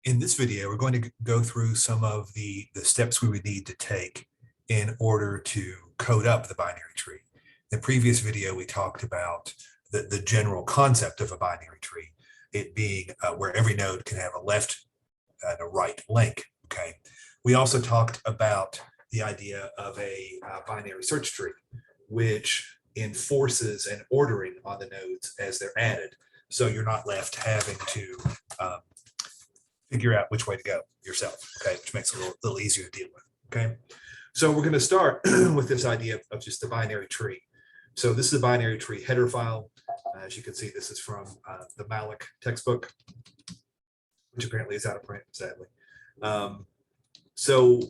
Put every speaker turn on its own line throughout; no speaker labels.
In this video, we're going to go through some of the steps we would need to take in order to code up the binary tree. In the previous video, we talked about the general concept of a binary tree, it being where every node can have a left and a right link. Okay. We also talked about the idea of a binary search tree, which enforces an ordering on the nodes as they're added. So you're not left having to figure out which way to go yourself, okay, which makes it a little easier to deal with, okay? So we're going to start with this idea of just the binary tree. So this is a binary tree header file. As you can see, this is from the Malloc textbook, which apparently is out of print, sadly. So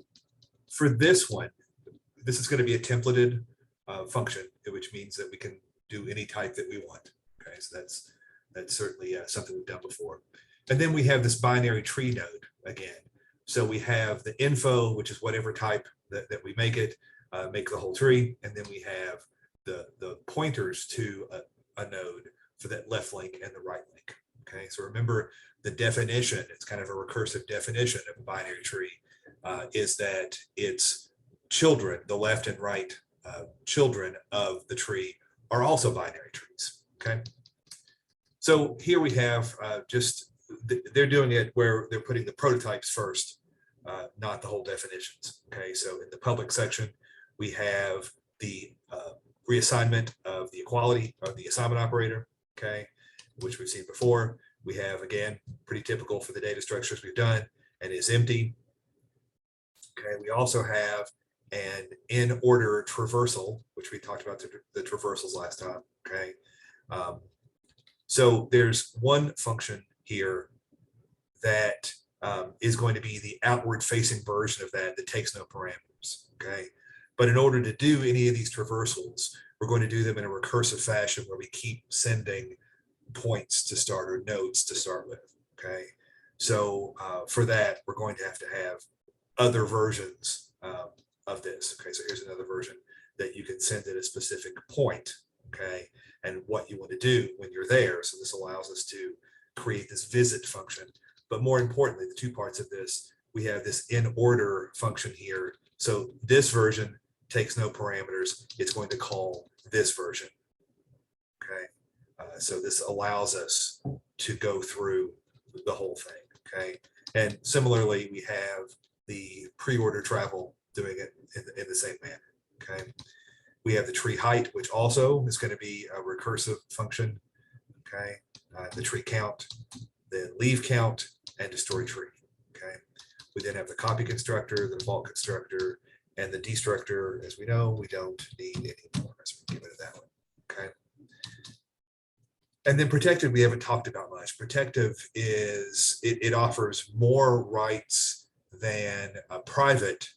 for this one, this is going to be a templated function, which means that we can do any type that we want, okay? So that's certainly something we've done before. And then we have this binary tree node again. So we have the info, which is whatever type that we make it, make the whole tree. And then we have the pointers to a node for that left link and the right link. Okay, so remember the definition, it's kind of a recursive definition of a binary tree, is that its children, the left and right children of the tree are also binary trees. Okay, so here we have they're doing it where they're putting the prototypes first, not the whole definitions. Okay, so in the public section, we have the reassignment of the equality of the assignment operator, okay, which we've seen before. We have, again, pretty typical for the data structures we've done, and is empty. Okay, we also have an in order traversal, which we talked about the traversals last time. Okay, so there's one function here that is going to be the outward facing version of that takes no parameters, okay? But in order to do any of these traversals, we're going to do them in a recursive fashion where we keep sending points to start or nodes to start with, okay? So for that, we're going to have other versions of this, okay? So here's another version that you can send at a specific point, okay? And what you want to do when you're there. So this allows us to create this visit function. But more importantly, the two parts of this, we have this in order function here. So this version takes no parameters. It's going to call this version. Okay. So this allows us to go through the whole thing. Okay. And similarly, we have the pre-order travel doing it in the same manner. Okay. We have the tree height, which also is going to be a recursive function. Okay. The tree count, the leave count, and destroy tree. Okay. We then have the copy constructor, the default constructor, and the destructor. As we know, we don't need anymore. So we'll get rid of that one. Okay. And then protective, we haven't talked about much. Protective is it offers more rights than a private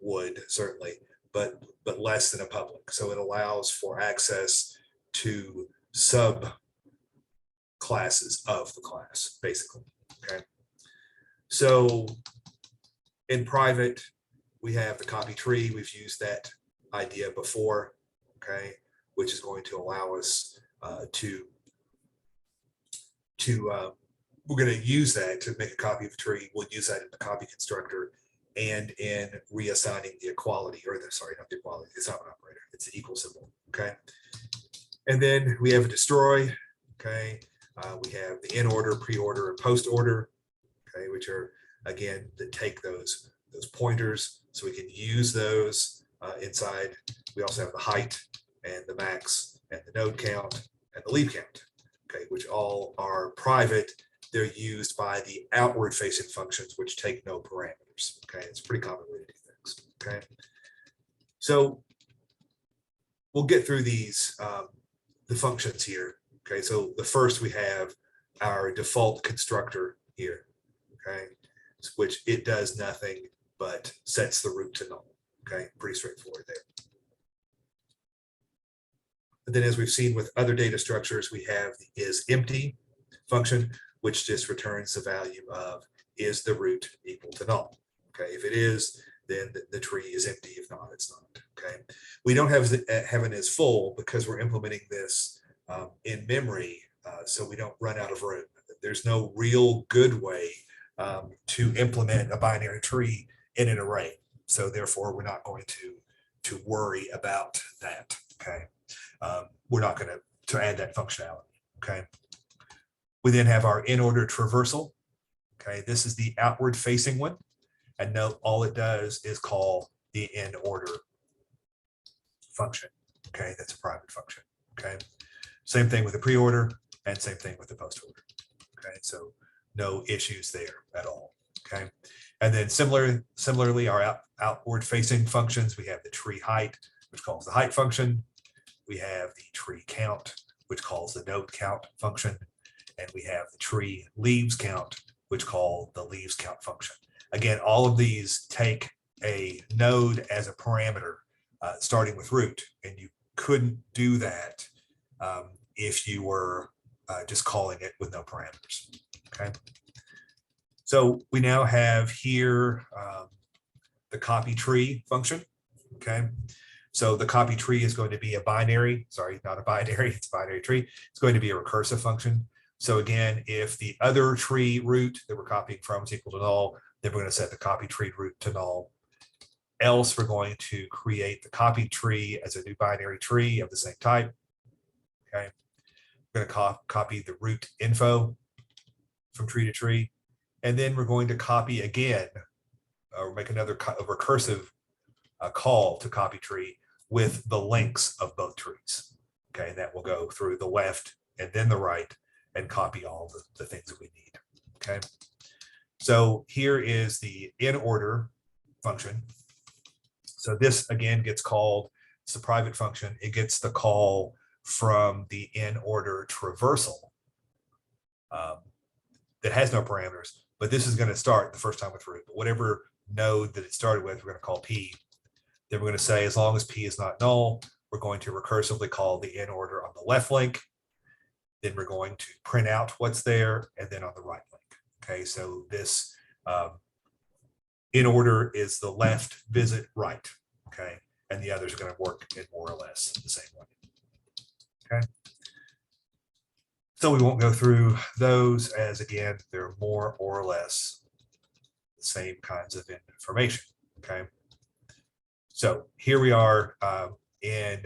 would, certainly, but less than a public. So it allows for access to sub classes of the class, basically. Okay. So in private, we have the copy tree. We've used that idea before, okay, which is going to allow us we're going to use that to make a copy of a tree. We'll use that in the copy constructor and in reassigning the equality, or not the equality, the assignment operator. It's the equal symbol, okay? And then we have a destroy, okay? We have the in order, pre-order, and post-order, okay, which are, again, that take those pointers, so we can use those inside. We also have the height and the max and the node count and the leave count, okay, which all are private. They're used by the outward facing functions, which take no parameters, okay? It's a pretty common way to do things, okay? So we'll get through these, the functions here. Okay, so the first we have our default constructor here, okay, which it does nothing but sets the root to null. Okay, pretty straightforward there. And then as we've seen with other data structures, we have the isEmpty function, which just returns the value of is the root equal to null. Okay, if it is, then the tree is empty. If not, it's not. Okay, we don't have an is full because we're implementing this in memory, so we don't run out of room. There's no real good way to implement a binary tree in an array. So therefore, we're not going to worry about that. Okay, we're not going to add that functionality. Okay, we then have our in order traversal. Okay, this is the outward facing one, and note all it does is call the in order function. Okay, that's a private function. Okay, same thing with the pre-order and same thing with the post order. Okay, so no issues there at all. Okay, and then similarly, our outward facing functions, we have the tree height, which calls the height function. We have the tree count, which calls the node count function. And we have the tree leaves count, which call the leaves count function. Again, all of these take a node as a parameter, starting with root, and you couldn't do that if you were just calling it with no parameters. Okay. So we now have here the copy tree function. Okay. So the copy tree is going to be a binary, sorry, not a binary, it's a binary tree. It's going to be a recursive function. So again, if the other tree root that we're copying from is equal to null, then we're going to set the copy tree root to null. Else, we're going to create the copy tree as a new binary tree of the same type. Okay. We're going to copy the root info from tree to tree. And then we're going to copy again, or make another recursive call to copy tree with the links of both trees. Okay, and that will go through the left and then the right and copy all the things that we need. Okay, so here is the in order function. So this again gets called, it's a private function. It gets the call from the in order traversal that has no parameters, but this is going to start the first time with root. But whatever node that it started with, we're going to call P. Then we're going to say, as long as P is not null, we're going to recursively call the in order on the left link. Then we're going to print out what's there, and then on the right link. Okay, so this in order is the left visit right. Okay, and the others are going to work in more or less the same way. Okay. So we won't go through those, as again, they're more or less the same kinds of information. Okay. So here we are in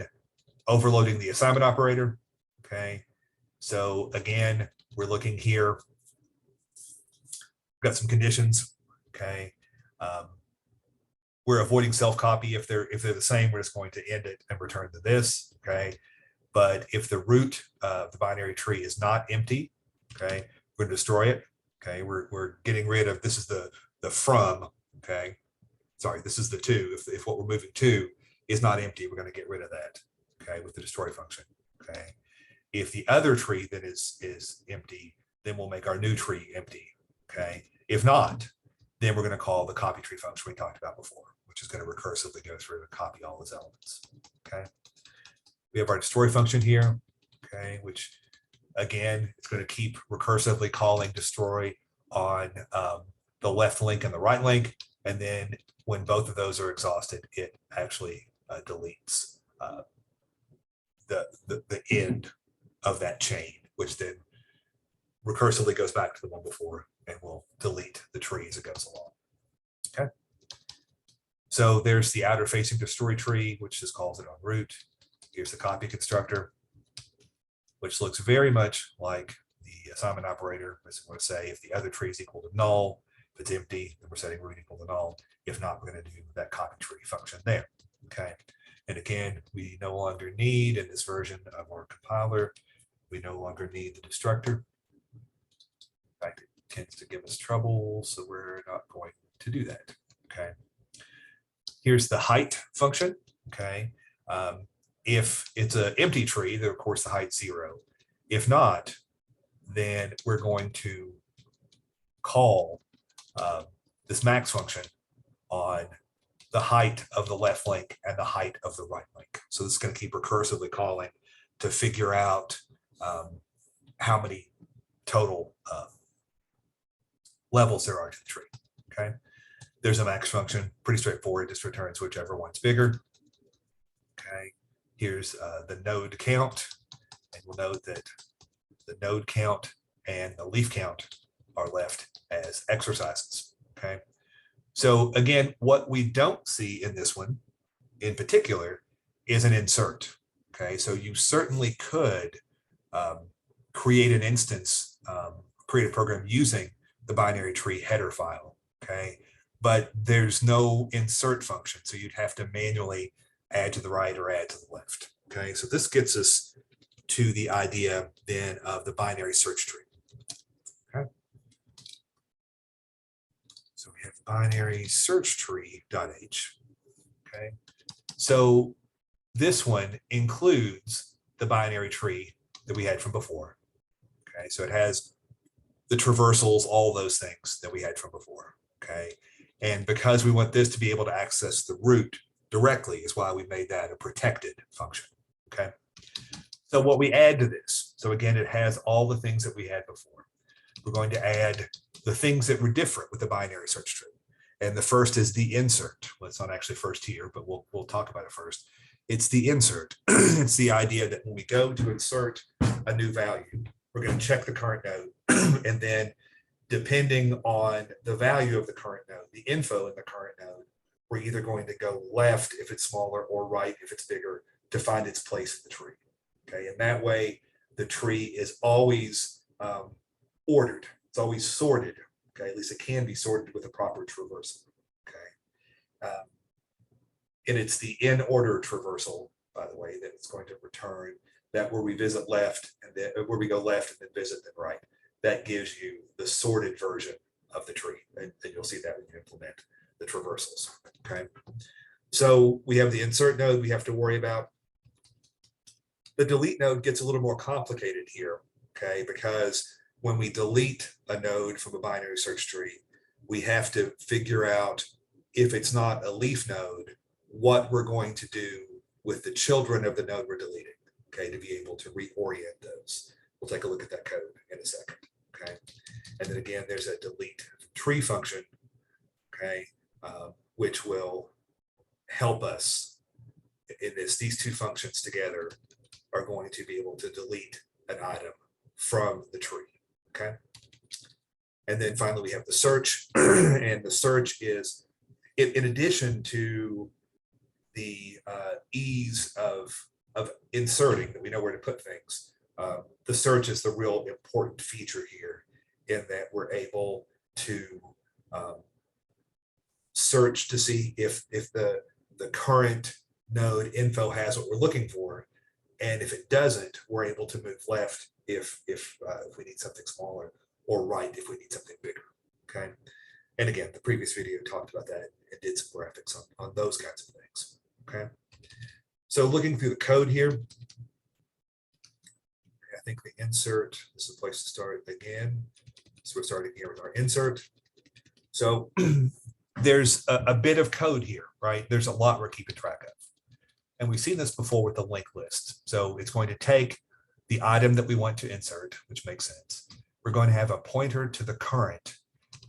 overloading the assignment operator. Okay. So again, we're looking here. We've got some conditions. Okay. We're avoiding self-copy. If they're the same, we're just going to end it and return to this. Okay. But if the root of the binary tree is not empty, okay, we're going to destroy it. Okay, we're getting rid of, this is the from, okay, sorry, this is the to. If what we're moving to is not empty, we're going to get rid of that, okay, with the destroy function. Okay, if the other tree then is empty, then we'll make our new tree empty. Okay, if not, then we're going to call the copy tree function we talked about before, which is going to recursively go through and copy all those elements. Okay. We have our destroy function here, okay, which again, it's going to keep recursively calling destroy on the left link and the right link. And then when both of those are exhausted, it actually deletes the end of that chain, which then recursively goes back to the one before and will delete the tree as it goes along. Okay. So there's the outer facing destroy tree, which just calls it on root. Here's the copy constructor, which looks very much like the assignment operator. It's going to say if the other tree is equal to null, if it's empty, then we're setting root equal to null. If not, we're going to do that copy tree function there. Okay. And again, we no longer need, in this version of our compiler, we no longer need the destructor. In fact, it tends to give us trouble, so we're not going to do that. Okay. Here's the height function. Okay. If it's an empty tree, then of course the height's 0. If not, then we're going to call this max function on the height of the left link and the height of the right link. So this is going to keep recursively calling to figure out how many total levels there are to the tree. Okay. There's a max function, pretty straightforward, just returns whichever one's bigger. Okay. Here's the node count, and we'll note that the node count and the leaf count are left as exercises. Okay. So again, what we don't see in this one in particular is an insert. Okay. So you certainly could create an instance, create a program using the binary tree header file. Okay. But there's no insert function. So you'd have to manually add to the right or add to the left. Okay. So this gets us to the idea then of the binary search tree. Okay. So we have binary search tree.h. Okay. So this one includes the binary tree that we had from before. Okay. So it has the traversals, all those things that we had from before. Okay. And because we want this to be able to access the root directly is why we made that a protected function. Okay. So what we add to this, so again, it has all the things that we had before. We're going to add the things that were different with the binary search tree. And the first is the insert. Well, it's not actually first here, but we'll talk about it first. It's the insert. It's the idea that when we go to insert a new value, we're going to check the current node. And then depending on the value of the current node, the info in the current node, we're either going to go left if it's smaller or right if it's bigger to find its place in the tree. Okay, and that way the tree is always ordered. It's always sorted. Okay, at least it can be sorted with a proper traversal. Okay, and it's the in order traversal, by the way, that it's going to return that where we visit left and then where we go left and then visit then right. That gives you the sorted version of the tree, and you'll see that when you implement the traversals. Okay, so we have the insert node we have to worry about. The delete node gets a little more complicated here, okay, because when we delete a node from a binary search tree, we have to figure out if it's not a leaf node, what we're going to do with the children of the node we're deleting, okay, to be able to reorient those. We'll take a look at that code in a second, okay. And then again, there's a delete tree function, okay, which will help us in this. These two functions together are going to be able to delete an item from the tree, okay? And then finally, we have the search, and the search is, in addition to the ease of inserting, that we know where to put things, the search is the real important feature here in that we're able to search to see if the current node info has what we're looking for. And if it doesn't, we're able to move left if we need something smaller, or right if we need something bigger. Okay. And again, the previous video talked about that and did some graphics on those kinds of things. Okay. So looking through the code here, I think the insert is the place to start again. So we're starting here with our insert. So there's a bit of code here, right? There's a lot we're keeping track of. And we've seen this before with the linked list. So it's going to take the item that we want to insert, which makes sense. We're going to have a pointer to the current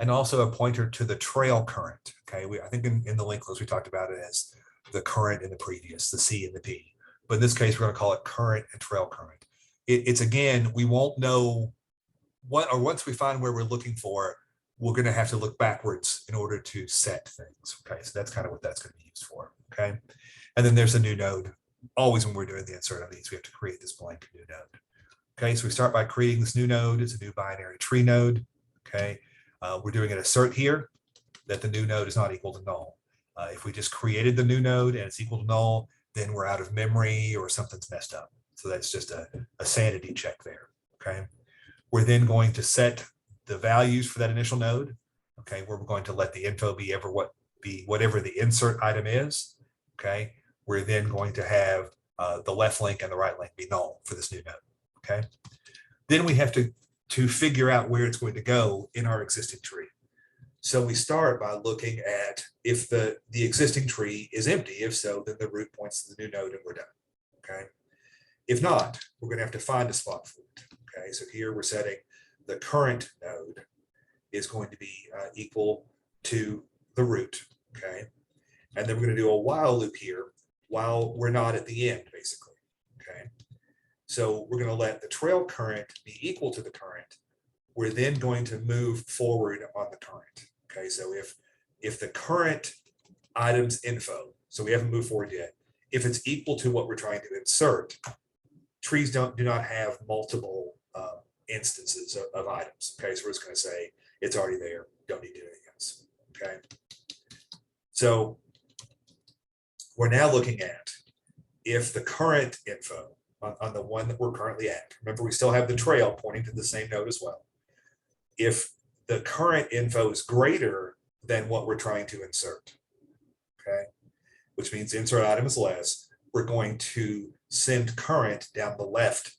and also a pointer to the trail current. Okay, I think in the linked list, we talked about it as the current and the previous, the C and the P. But in this case, we're going to call it current and trail current. It's again, we won't know what, or once we find where we're looking for, we're going to have to look backwards in order to set things. Okay, so that's kind of what that's going to be used for. Okay. And then there's a new node. Always when we're doing the insert on these, we have to create this blank new node. Okay, so we start by creating this new node. It's a new binary tree node. Okay, we're doing an assert here that the new node is not equal to null. If we just created the new node and it's equal to null, then we're out of memory or something's messed up. So that's just a sanity check there. Okay, we're then going to set the values for that initial node. Okay, we're going to let the info be whatever the insert item is. Okay, we're then going to have the left link and the right link be null for this new node. Okay, then we have to figure out where it's going to go in our existing tree. So we start by looking at if the existing tree is empty. If so, then the root points to the new node and we're done. Okay, if not, we're going to have to find a spot for it. Okay, so here we're setting the current node is going to be equal to the root. Okay, and then we're going to do a while loop here while we're not at the end, basically. Okay, so we're going to let the trail current be equal to the current we're then going to move forward on the current. Okay, so if the current item's info, so we haven't moved forward yet, if it's equal to what we're trying to insert, trees do not have multiple instances of items. Okay, so we're just going to say it's already there, don't need to do anything else. Okay, so we're now looking at if the current info on the one that we're currently at, remember we still have the trail pointing to the same node as well. If the current info is greater than what we're trying to insert, okay, which means the insert item is less, we're going to send current down the left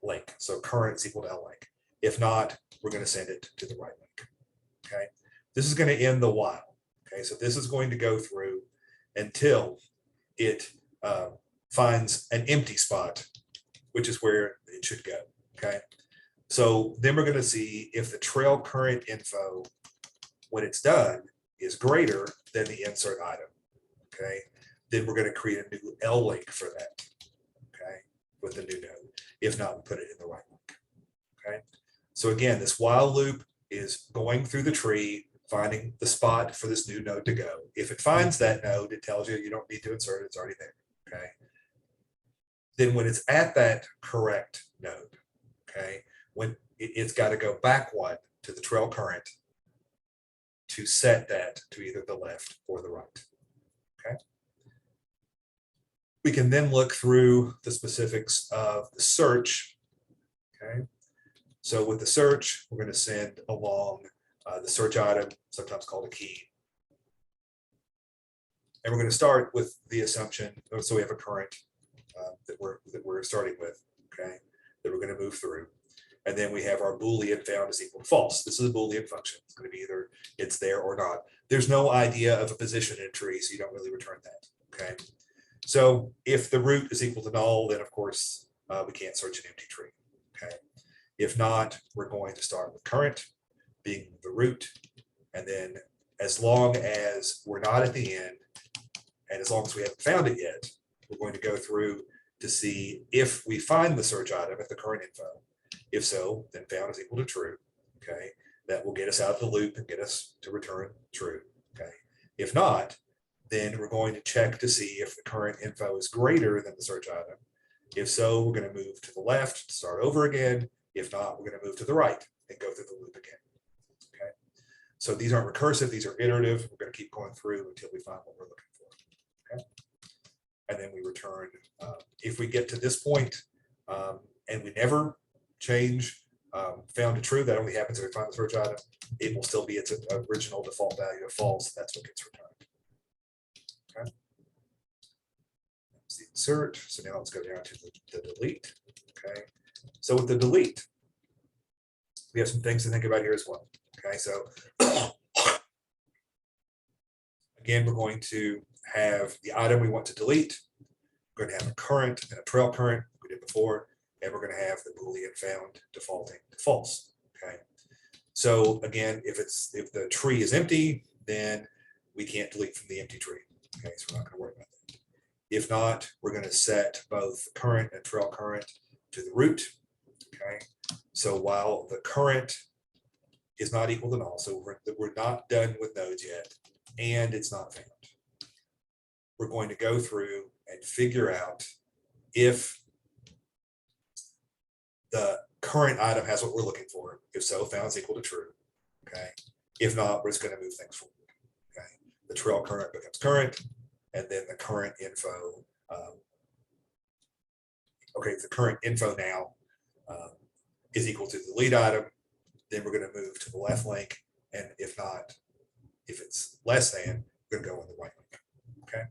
link. So current is equal to L link. If not, we're going to send it to the right link. Okay, this is going to end the while. Okay, so this is going to go through until it finds an empty spot, which is where it should go. Okay, so then we're going to see if the trail current info, when it's done, is greater than the insert item. Okay, then we're going to create a new L link for that. Okay, with the new node. If not, we put it in the right link. Okay, so again, this while loop is going through the tree, finding the spot for this new node to go. If it finds that node, it tells you don't need to insert it, it's already there. Okay, then when it's at that correct node, okay, when it's got to go back one to the trail current to set that to either the left or the right. Okay, we can then look through the specifics of the search. Okay, so with the search, we're going to send along the search item, sometimes called a key. And we're going to start with the assumption, so we have a current that we're starting with, okay, that we're going to move through. And then we have our Boolean found is equal to false. This is a Boolean function. It's going to be either it's there or not. There's no idea of a position in a tree, so you don't really return that, okay? So if the root is equal to null, then of course we can't search an empty tree, okay? If not, we're going to start with current being the root. And then as long as we're not at the end, and as long as we haven't found it yet, we're going to go through to see if we find the search item at the current info. If so, then found is equal to true. Okay, that will get us out of the loop and get us to return true. Okay, if not, then we're going to check to see if the current info is greater than the search item. If so, we're going to move to the left, start over again. If not, we're going to move to the right and go through the loop again. Okay, so these aren't recursive, these are iterative. We're going to keep going through until we find what we're looking for. Okay, and then we return. If we get to this point and we never change found to true, that only happens if we find the search item, it will still be its original default value of false. That's what gets returned. Okay, that's the insert. So now let's go down to the delete. Okay, so with the delete, we have some things to think about here as well. Okay, so again, we're going to have the item we want to delete. We're going to have a current and a trail current we did before, and we're going to have the Boolean found defaulting to false. Okay, so again, if the tree is empty, then we can't delete from the empty tree. Okay, so we're not going to worry about that. If not, we're going to set both current and trail current to the root. Okay, so while the current is not equal to null, so we're not done with nodes yet, and it's not found, we're going to go through and figure out if the current item has what we're looking for. If so, found is equal to true. Okay. If not, we're just going to move things forward. Okay. The trail current becomes current, and then the current info. Okay, the current info now is equal to the lead item. Then we're going to move to the left link, and if not, if it's less than, we're going to go on the right link. Okay.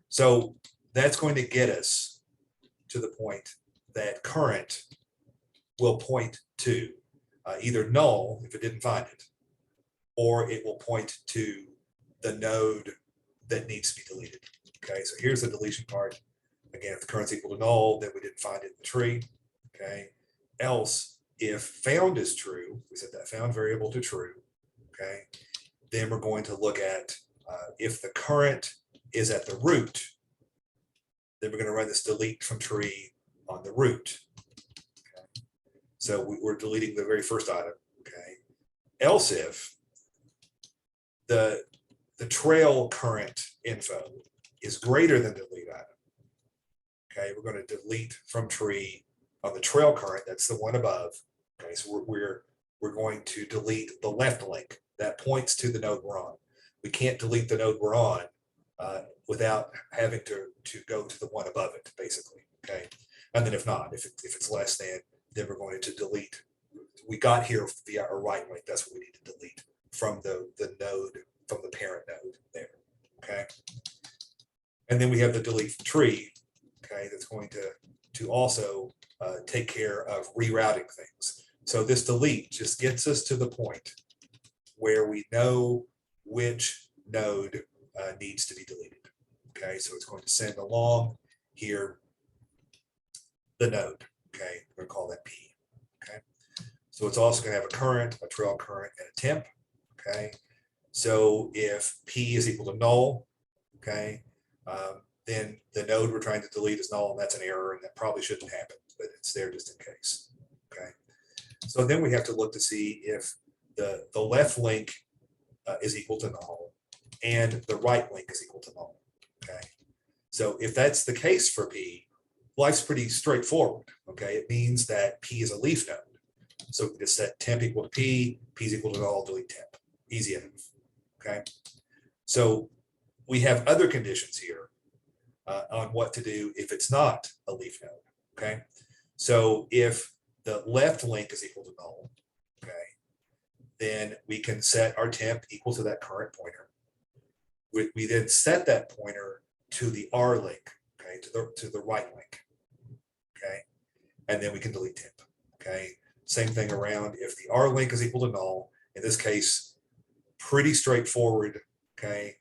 So that's going to get us to the point that current will point to either null if it didn't find it, or it will point to the node that needs to be deleted. Okay, so here's the deletion part. Again, if the current's equal to null, then we didn't find it in the tree. Okay, else if found is true, we set that found variable to true. Okay, then we're going to look at if the current is at the root, then we're going to run this delete from tree on the root. Okay. So we're deleting the very first item. else if the trail current info is greater than the delete item. Okay, we're going to delete from tree on the trail current. That's the one above. Okay, so we're going to delete the left link that points to the node we're on. We can't delete the node we're on without having to go to the one above it, basically. Okay, and then if not, if it's less than, then we're going to delete. We got here via our right link. That's what we need to delete from the node, from the parent node there. Okay, and then we have the delete tree. Okay, that's going to also take care of rerouting things. So this delete just gets us to the point where we know which node needs to be deleted. Okay, so it's going to send along here the node. Okay, we're going to call that P. Okay, so it's also going to have a current, a trail current, and a temp. Okay, so if P is equal to null, okay, then the node we're trying to delete is null, and that's an error, and that probably shouldn't happen, but it's there just in case. Okay, so then we have to look to see if the left link is equal to null and the right link is equal to null. Okay, so if that's the case for P, life's pretty straightforward. Okay, it means that P is a leaf node. So we just set temp equal to P, P is equal to null, delete temp. Easy enough. Okay, so we have other conditions here on what to do if it's not a leaf node. Okay, so if the left link is equal to null, okay, then we can set our temp equal to that current pointer. We then set that pointer to the R link, okay, to the right link, okay, and then we can delete temp. Okay, same thing around if the R link is equal to null. In this case, pretty straightforward. Okay,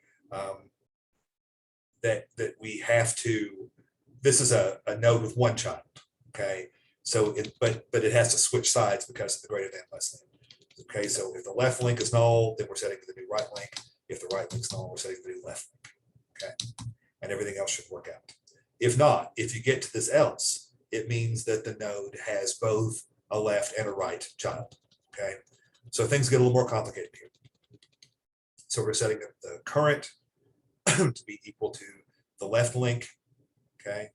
that we have to. This is a node with one child. Okay, so but it has to switch sides because of the greater than less than. Okay, so if the left link is null, then we're setting to the new right link. If the right link is null, we're setting to the new left link. Okay, and everything else should work out. If not, if you get to this else, it means that the node has both a left and a right child. Okay, so things get a little more complicated here. So we're setting the current to be equal to the left link, okay,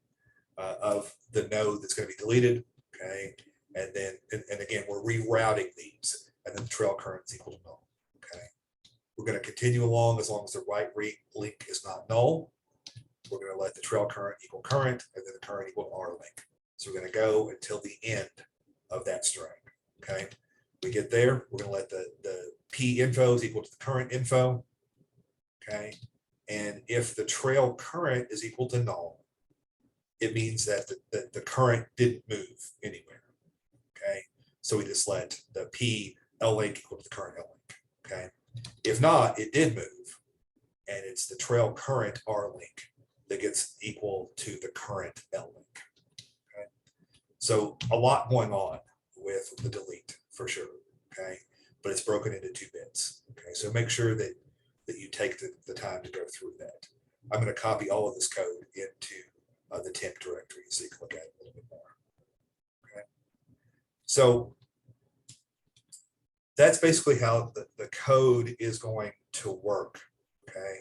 of the node that's going to be deleted, okay, and then and again we're rerouting these, and then the trail current is equal to null. Okay, we're going to continue along as long as the right link is not null. We're going to let the trail current equal current, and then the current equal R link. So we're going to go until the end of that string. Okay, we get there, we're going to let the P info is equal to the current info. Okay, and if the trail current is equal to null, it means that the current didn't move anywhere. Okay, so we just let the P L link equal to the current L link. Okay, if not, it did move, and it's the trail current R link that gets equal to the current L link. Okay, so a lot going on with the delete for sure. Okay, but it's broken into 2 bits. Okay, so make sure that you take the time to go through that. I'm going to copy all of this code into the temp directory so you can look at it a little bit more. Okay, so that's basically how the code is going to work. Okay,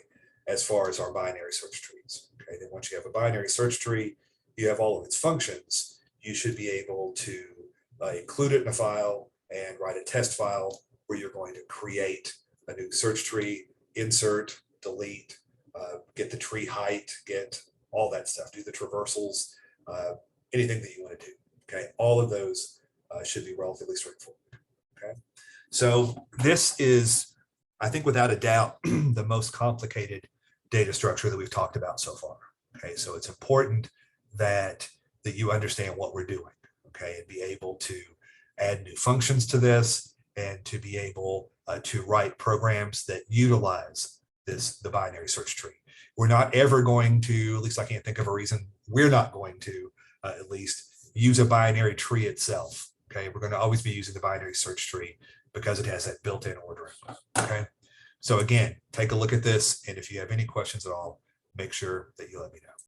as far as our binary search trees. Okay, then once you have a binary search tree, you have all of its functions. You should be able to include it in a file and write a test file where you're going to create a new search tree, insert, delete, get the tree height, get all that stuff, do the traversals, anything that you want to do. Okay, all of those should be relatively straightforward. Okay, so this is, I think, without a doubt, the most complicated data structure that we've talked about so far. Okay, so it's important that you understand what we're doing. Okay, and be able to add new functions to this and to be able to write programs that utilize the binary search tree. We're not ever going to, at least I can't think of a reason, we're not going to at least use a binary tree itself. Okay, we're going to always be using the binary search tree because it has that built-in ordering. Okay, so again, take a look at this, and if you have any questions at all, make sure that you let me know.